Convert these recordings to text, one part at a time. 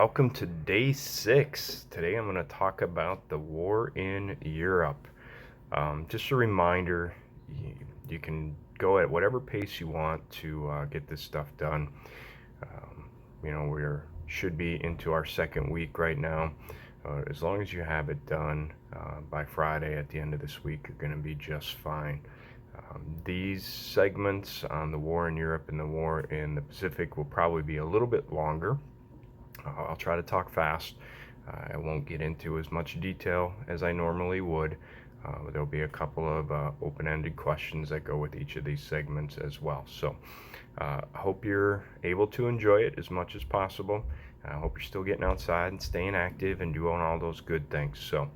welcome to day 6. Today I'm going to talk about the war in Europe. Just a reminder, you can go at whatever pace you want to get this stuff done. We should be into our second week right now. As long as you have it done by Friday at the end of this week, you're going to be just fine. These segments on the war in Europe and the war in the Pacific will probably be a little bit longer. I'll try to talk fast. I won't get into as much detail as I normally would. There'll be a couple of open-ended questions that go with each of these segments as well. So I hope you're able to enjoy it as much as possible. I hope you're still getting outside and staying active and doing all those good things. So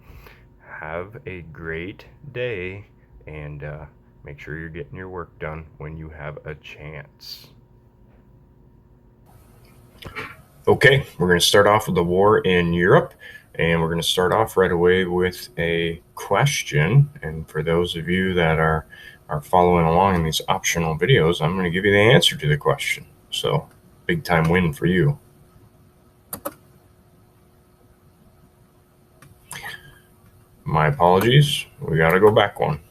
have a great day, and make sure you're getting your work done when you have a chance. Okay, we're going to start off with the war in Europe, and we're going to start off right away with a question. And for those of you that are following along in these optional videos, I'm going to give you the answer to the question. So, big time win for you. My apologies, we got to go back one.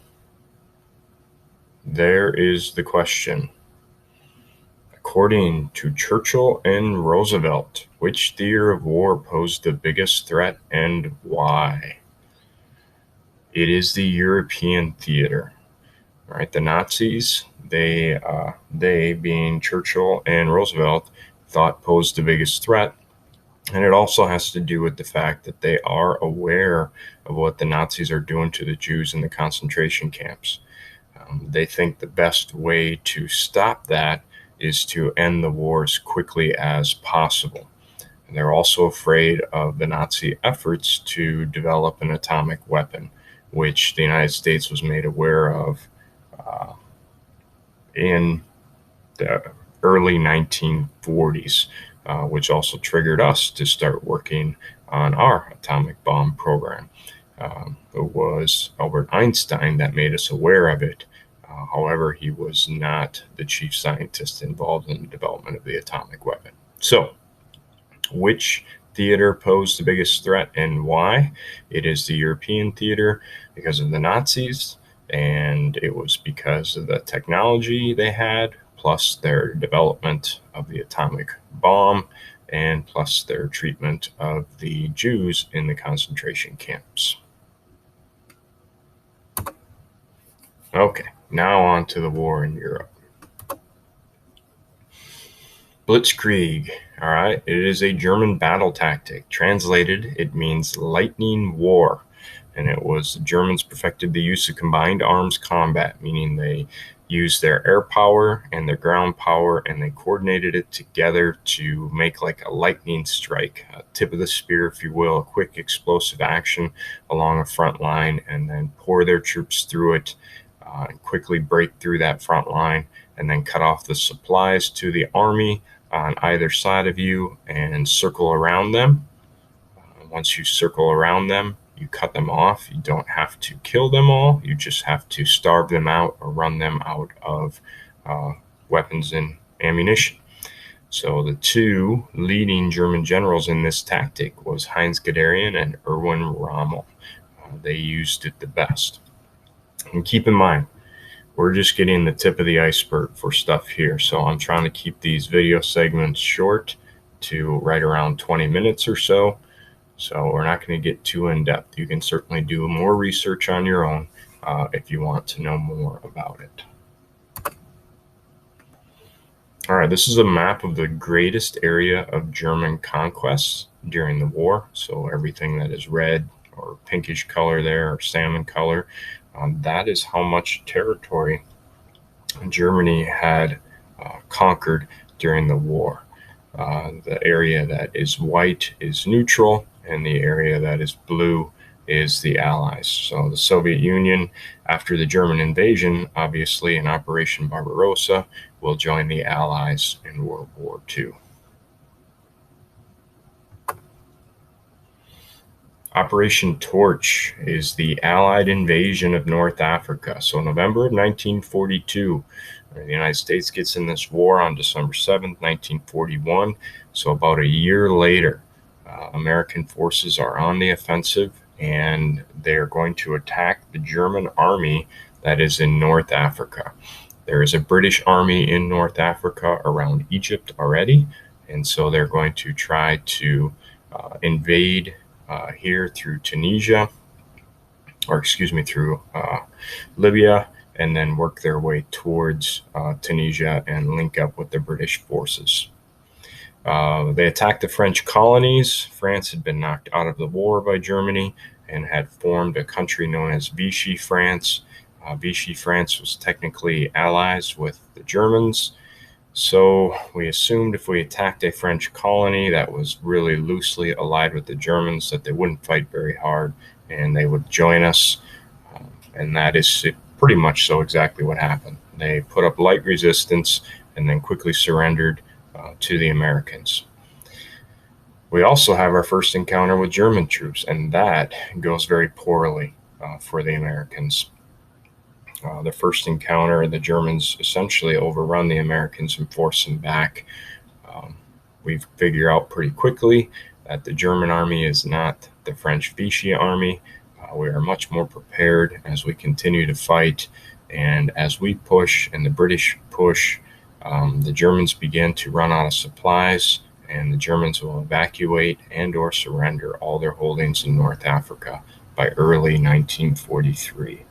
There is the question. According to Churchill and Roosevelt, which theater of war posed the biggest threat and why? It is the European theater. Right? The Nazis, they being Churchill and Roosevelt, thought posed the biggest threat. And it also has to do with the fact that they are aware of what the Nazis are doing to the Jews in the concentration camps. They think the best way to stop that is to end the war as quickly as possible. And they're also afraid of the Nazi efforts to develop an atomic weapon, which the United States was made aware of in the early 1940s, which also triggered us to start working on our atomic bomb program. It was Albert Einstein that made us aware of it. However, he was not the chief scientist involved in the development of the atomic weapon. So, which theater posed the biggest threat and why? It is the European theater because of the Nazis, and it was because of the technology they had, plus their development of the atomic bomb, and plus their treatment of the Jews in the concentration camps. Okay. Now on to the war in Europe. Blitzkrieg, all right, it is a German battle tactic. Translated, it means lightning war. And it was the Germans perfected the use of combined arms combat, meaning they used their air power and their ground power, and they coordinated it together to make like a lightning strike, a tip of the spear, if you will, a quick explosive action along a front line, and then pour their troops through it. And quickly break through that front line and then cut off the supplies to the army on either side of you and circle around them. Once you circle around them, you cut them off. You don't have to kill them all. You just have to starve them out or run them out of weapons and ammunition. So the two leading German generals in this tactic was Heinz Guderian and Erwin Rommel. They used it the best. And keep in mind, we're just getting the tip of the iceberg for stuff here. So I'm trying to keep these video segments short to right around 20 minutes or so. So we're not going to get too in depth. You can certainly do more research on your own if you want to know more about it. All right, this is a map of the greatest area of German conquests during the war. So everything that is red or pinkish color there or salmon color, that is how much territory Germany had conquered during the war. The area that is white is neutral, and the area that is blue is the Allies. So the Soviet Union, after the German invasion, obviously in Operation Barbarossa, will join the Allies in World War II. Operation Torch is the Allied invasion of North Africa. So November of 1942, the United States gets in this war on December 7th, 1941. So about a year later, American forces are on the offensive, and they're going to attack the German army that is in North Africa. There is a British army in North Africa around Egypt already, and so they're going to try to invade here through Tunisia, or excuse me, through Libya, and then work their way towards Tunisia and link up with the British forces. They attacked the French colonies. France had been knocked out of the war by Germany and had formed a country known as Vichy France. Vichy France was technically allies with the Germans. So we assumed if we attacked a French colony that was really loosely allied with the Germans, that they wouldn't fight very hard and they would join us. And that is pretty much so exactly what happened. They put up light resistance and then quickly surrendered to the Americans. We also have our first encounter with German troops, and that goes very poorly for the Americans. The first encounter, the Germans essentially overrun the Americans and force them back. We figure out pretty quickly that the German army is not the French Vichy army. We are much more prepared as we continue to fight, and as we push and the British push, the Germans begin to run out of supplies, and the Germans will evacuate and or surrender all their holdings in North Africa by early 1943.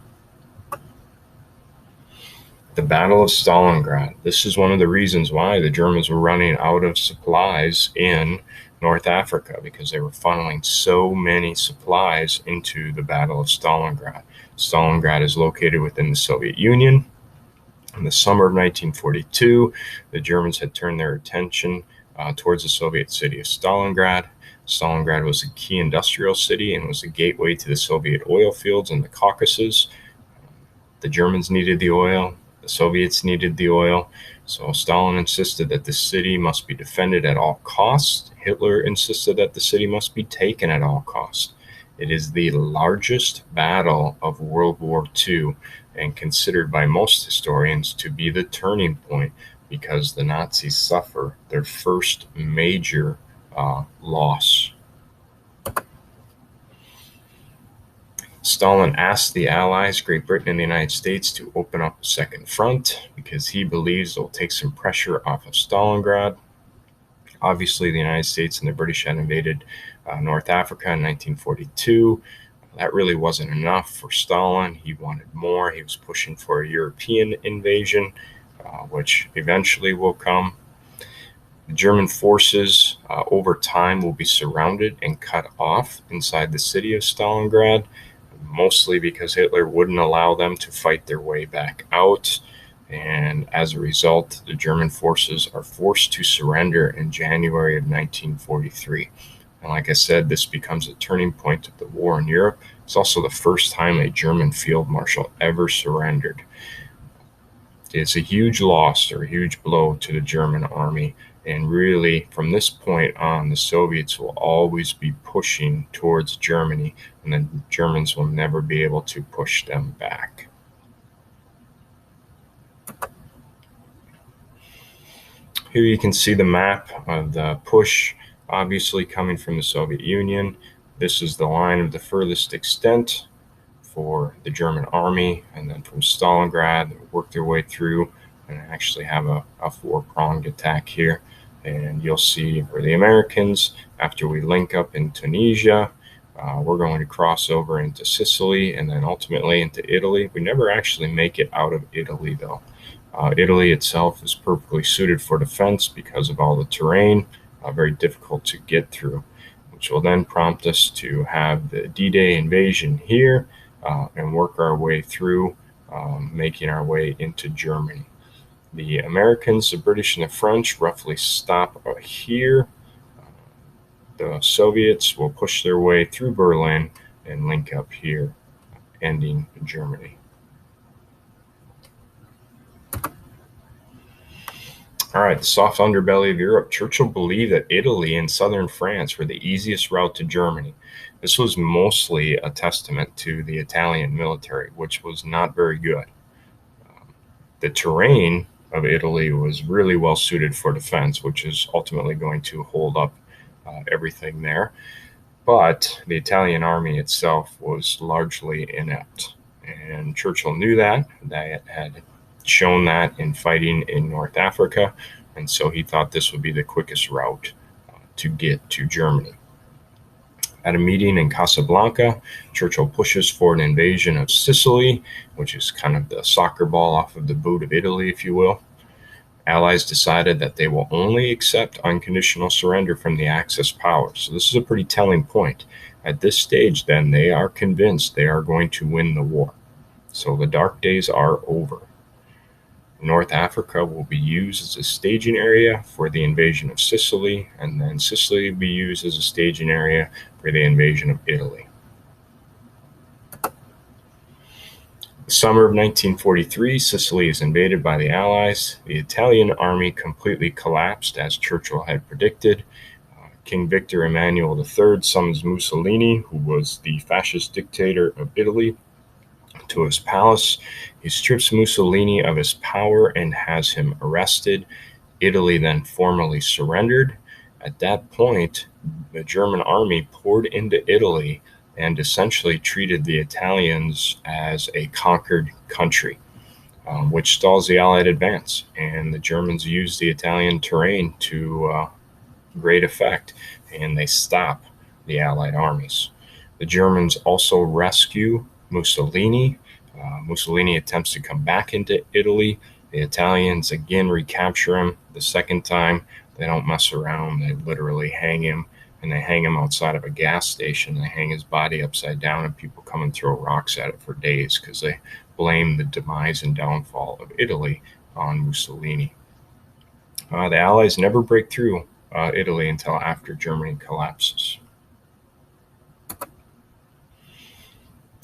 The Battle of Stalingrad. This is one of the reasons why the Germans were running out of supplies in North Africa, because they were funneling so many supplies into the Battle of Stalingrad. Stalingrad is located within the Soviet Union. In the summer of 1942, the Germans had turned their attention towards the Soviet city of Stalingrad. Stalingrad was a key industrial city and was a gateway to the Soviet oil fields in the Caucasus. The Germans needed the oil. The Soviets needed the oil. So Stalin insisted that the city must be defended at all costs. Hitler insisted that the city must be taken at all costs. It is the largest battle of World War II and considered by most historians to be the turning point, because the Nazis suffer their first major loss. Stalin asked the Allies, Great Britain and the United States, to open up a second front because he believes it will take some pressure off of Stalingrad. Obviously, the United States and the British had invaded North Africa in 1942. That really wasn't enough for Stalin. He wanted more. He was pushing for a European invasion, which eventually will come. The German forces over time will be surrounded and cut off inside the city of Stalingrad, mostly because Hitler wouldn't allow them to fight their way back out. And as a result, the German forces are forced to surrender in January of 1943. And like I said, this becomes a turning point of the war in Europe. It's also the first time a German field marshal ever surrendered. It's a huge loss or a huge blow to the German army. And really, from this point on, the Soviets will always be pushing towards Germany, and the Germans will never be able to push them back. Here you can see the map of the push, obviously coming from the Soviet Union. This is the line of the furthest extent for the German army, and then from Stalingrad, they work their way through and actually have a four-pronged attack here. And you'll see for the Americans, after we link up in Tunisia, we're going to cross over into Sicily and then ultimately into Italy. We never actually make it out of Italy, though. Italy itself is perfectly suited for defense because of all the terrain, very difficult to get through, which will then prompt us to have the D-Day invasion here and work our way through, making our way into Germany. The Americans, the British, and the French roughly stop here. The Soviets will push their way through Berlin and link up here, ending Germany. All right, the soft underbelly of Europe. Churchill believed that Italy and southern France were the easiest route to Germany. This was mostly a testament to the Italian military, which was not very good. The terrain of Italy was really well suited for defense, which is ultimately going to hold up everything there. But the Italian army itself was largely inept. And Churchill knew that. They had shown that in fighting in North Africa. And so he thought this would be the quickest route to get to Germany. At a meeting in Casablanca, Churchill pushes for an invasion of Sicily, which is kind of the soccer ball off of the boot of Italy, if you will. Allies decided that they will only accept unconditional surrender from the Axis powers. So this is a pretty telling point. At this stage, then, they are convinced they are going to win the war. So the dark days are over. North Africa will be used as a staging area for the invasion of Sicily, and then Sicily will be used as a staging area for the invasion of Italy. The summer of 1943, Sicily is invaded by the Allies. The Italian army completely collapsed, as Churchill had predicted. King Victor Emmanuel III summons Mussolini, who was the fascist dictator of Italy, to his palace. He strips Mussolini of his power and has him arrested. Italy then formally surrendered. At that point, the German army poured into Italy and essentially treated the Italians as a conquered country, which stalls the Allied advance. And the Germans used the Italian terrain to great effect, and they stop the Allied armies. The Germans also rescue Mussolini. Mussolini attempts to come back into Italy. The Italians again recapture him. The second time, they don't mess around. They literally hang him, and they hang him outside of a gas station. They hang his body upside down, and people come and throw rocks at it for days because they blame the demise and downfall of Italy on Mussolini. The Allies never break through Italy until after Germany collapses.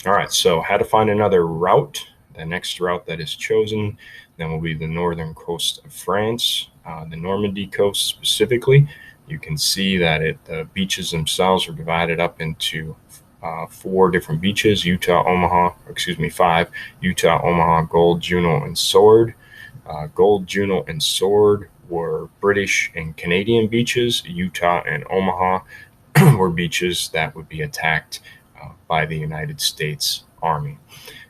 All right, so how to find another route. The next route that is chosen then will be the northern coast of France, the Normandy coast specifically. You can see that the beaches themselves are divided up into 4 different beaches: five: Utah, Omaha, Gold, Juno, and Sword. Gold, Juno, and Sword were British and Canadian beaches. Utah and Omaha were beaches that would be attacked by the United States Army.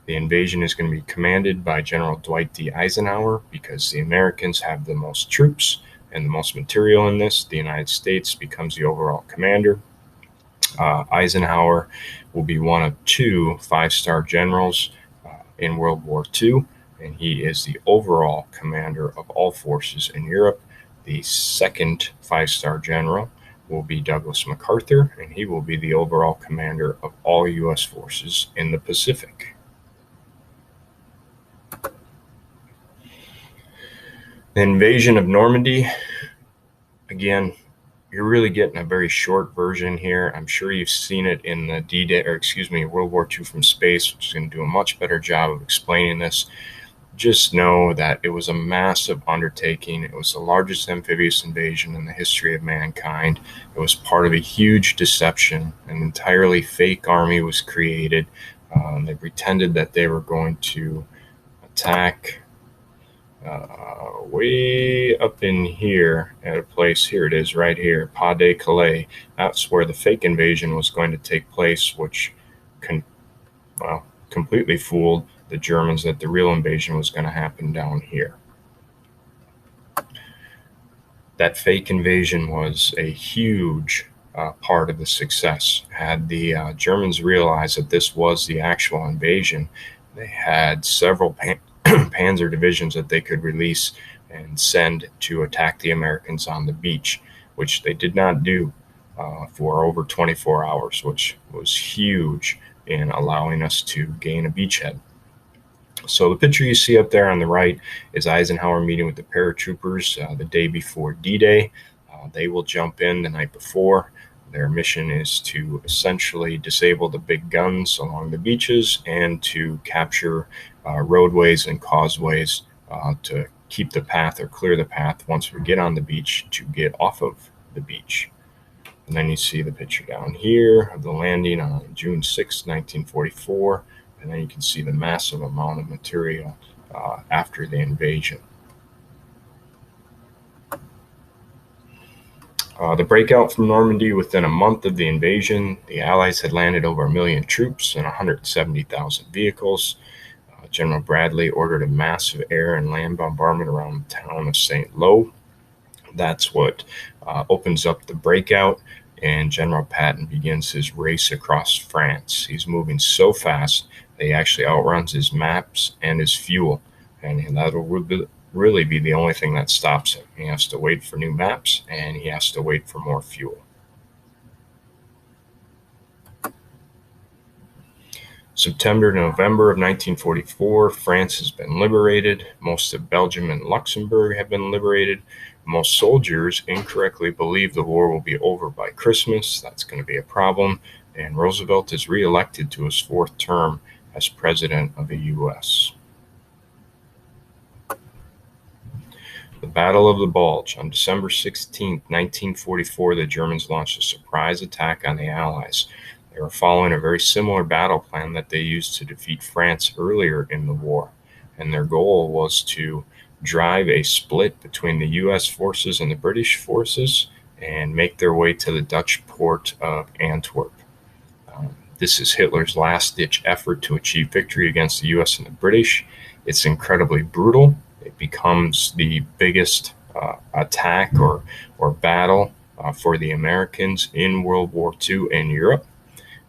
The invasion is going to be commanded by General Dwight D. Eisenhower because the Americans have the most troops and the most material in this. The United States becomes the overall commander. Eisenhower will be one of 2 5-star generals in World War II, and he is the overall commander of all forces in Europe. The second 5-star general will be Douglas MacArthur, and he will be the overall commander of all U.S. forces in the Pacific. The invasion of Normandy, again, you're really getting a very short version here. I'm sure you've seen it in the World War II from space, which is going to do a much better job of explaining this. Just know that it was a massive undertaking. It was the largest amphibious invasion in the history of mankind. It was part of a huge deception. An entirely fake army was created. They pretended that they were going to attack way up in here at a place. Here it is right here, Pas de Calais. That's where the fake invasion was going to take place, which completely fooled the Germans that the real invasion was going to happen down here. That fake invasion was a huge part of the success. Had the Germans realized that this was the actual invasion, they had several panzer divisions that they could release and send to attack the Americans on the beach, which they did not do for over 24 hours, which was huge in allowing us to gain a beachhead. So the picture you see up there on the right is Eisenhower meeting with the paratroopers the day before D-Day. They will jump in the night before. Their mission is to essentially disable the big guns along the beaches and to capture roadways and causeways to keep the path or clear the path once we get on the beach to get off of the beach. And then you see the picture down here of the landing on June 6, 1944. And then you can see the massive amount of material after the invasion. The breakout from Normandy within a month of the invasion, the Allies had landed over 1 million troops and 170,000 vehicles. General Bradley ordered a massive air and land bombardment around the town of St. Lo. That's what opens up the breakout, and General Patton begins his race across France. He's moving so fast that he actually outruns his maps and his fuel, and that'll really be the only thing that stops him. He has to wait for new maps, and he has to wait for more fuel. September to November of 1944, France has been liberated. Most of Belgium and Luxembourg have been liberated. Most soldiers incorrectly believe the war will be over by Christmas. That's going to be a problem. And Roosevelt is reelected to his fourth term as president of the U.S. The Battle of the Bulge. On December 16, 1944, the Germans launched a surprise attack on the Allies. They were following a very similar battle plan that they used to defeat France earlier in the war, and their goal was to drive a split between the U.S. forces and the British forces and make their way to the Dutch port of Antwerp. This is Hitler's last-ditch effort to achieve victory against the U.S. and the British. It's incredibly brutal. It becomes the biggest attack or battle for the Americans in World War II in Europe.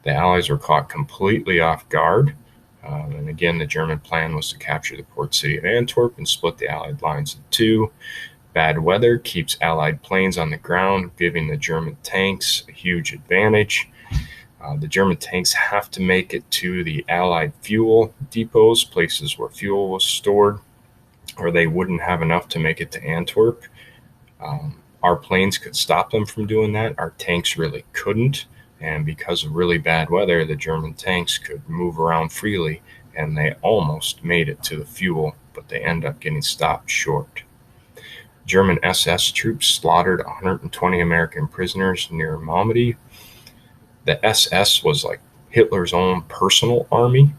The Allies were caught completely off guard. And again, the German plan was to capture the port city of Antwerp and split the Allied lines in two. Bad weather keeps Allied planes on the ground, giving the German tanks a huge advantage. The German tanks have to make it to the Allied fuel depots, places where fuel was stored, or they wouldn't have enough to make it to Antwerp. Our planes could stop them from doing that. Our tanks really couldn't. And because of really bad weather, the German tanks could move around freely, and they almost made it to the fuel, but they end up getting stopped short. German SS troops slaughtered 120 American prisoners near Malmedy. The SS was like Hitler's own personal army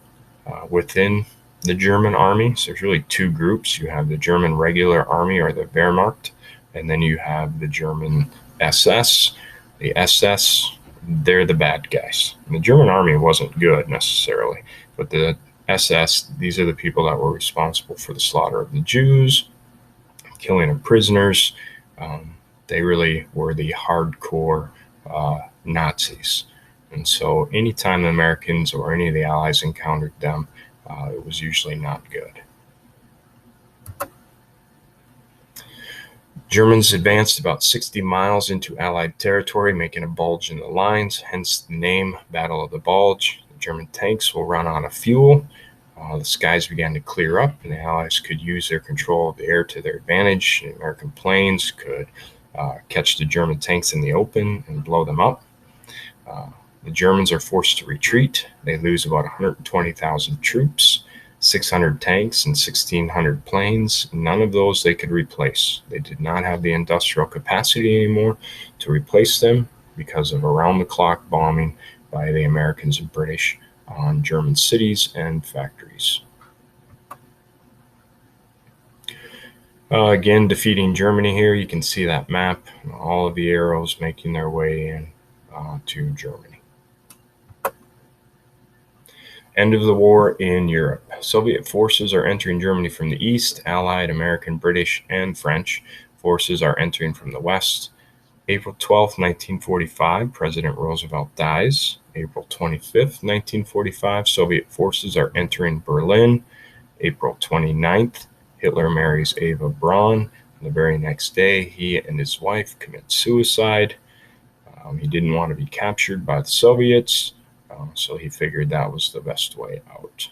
within the German army. So there's really two groups. You have the German regular army, or the Wehrmacht, and then you have the German SS. The SS, they're the bad guys. And the German army wasn't good necessarily, but the SS, these are the people that were responsible for the slaughter of the Jews, killing of prisoners. They really were the hardcore Nazis. And so anytime the Americans or any of the Allies encountered them, it was usually not good. Germans advanced about 60 miles into Allied territory, making a bulge in the lines, hence the name Battle of the Bulge. The German tanks will run out of fuel. The skies began to clear up, and the Allies could use their control of the air to their advantage. The American planes could catch the German tanks in the open and blow them up. The Germans are forced to retreat. They lose about 120,000 troops, 600 tanks, and 1,600 planes. None of those they could replace. They did not have the industrial capacity anymore to replace them because of around-the-clock bombing by the Americans and British on German cities and factories. Again, defeating Germany here. You can see that map, all of the arrows making their way in to Germany. End of the war in Europe. Soviet forces are entering Germany from the east. Allied, American, British, and French forces are entering from the west. April 12, 1945, President Roosevelt dies. April 25th, 1945, Soviet forces are entering Berlin. April 29th, Hitler marries Eva Braun. The very next day, he and his wife commit suicide. He didn't want to be captured by the Soviets, so he figured that was the best way out.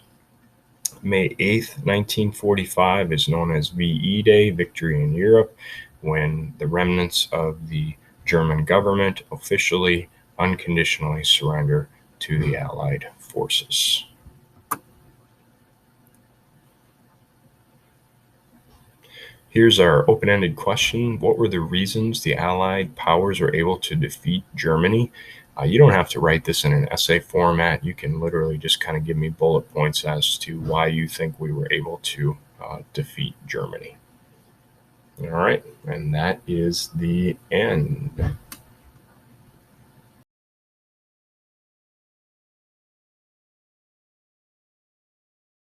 May 8th, 1945 is known as VE Day, Victory in Europe, when the remnants of the German government officially, unconditionally surrender to the Allied forces. Here's our open-ended question. What were the reasons the Allied powers were able to defeat Germany? You don't have to write this in an essay format. You can literally just kind of give me bullet points as to why you think we were able to defeat Germany. All right, and that is the end.